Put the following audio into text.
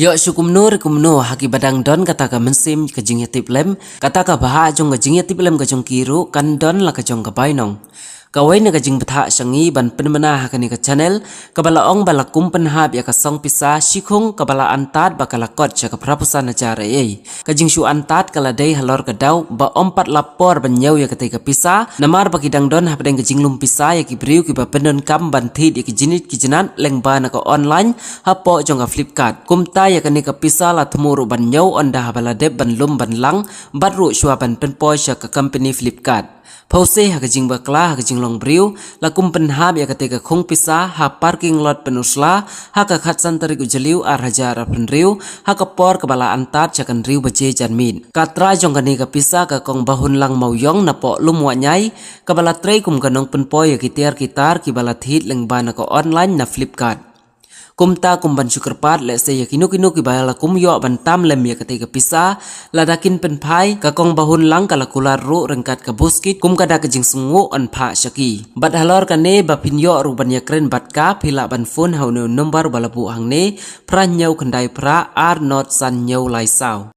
Yo kumno haki badang don kata ka mensim ka jing yatip lem kata ka baha jong ka jing yatip lem ka jong kiru kan don la ka jong ka bainong. Kawai na ka jing betha syangi ban penmana hakani ka channel kabala ong bala kumpen hab ya ka song pisa sikung kabala antat bakala kot cha ka prapusan acara ka jing shu antat kala dei halor ka dau ba ompat lapor ban nyau ya ka pisa namar bakidang don habdeng ka jing lum pisa ya ki briu ki ba penon kam ban thit ya ki jinit ki jinat leng ba na ka online hapo jong ka Flipkart kumta ya kani ka pisa la thmuru ban nyau onda habala deb ban lum ban lang batru shwa ban penpo sha ka company Flipkart. Pause ha kajing bakla ha kajing long briu la kumpen hab ya ketika khung pisa ha parking lot penusla ha ka khatsan tarik ujaliu ar hajar pen riu ha ka por kebala antat cakan riu baje janmin katra jong kani ka pisa ka kong bahun lang mauyong na po lumwa nyai kebala trei kum kanong penpo ya kitar ki bala thit leng bana ka online na Flipkart. Kumta kumban syukerpat le se ya kinu ki bala kum yo ban tam lem ya ketika pisa ladakin penpai ka kong bahun lang kala kular ru rengkat ka buskit kum kada ka jing sungu on pha syaki bat halor kane ba pin yo ru ban ya kren bat ka phila ban phone hau no number bala bu hang ne pra nyau kendai pra ar not san nyau lai sao.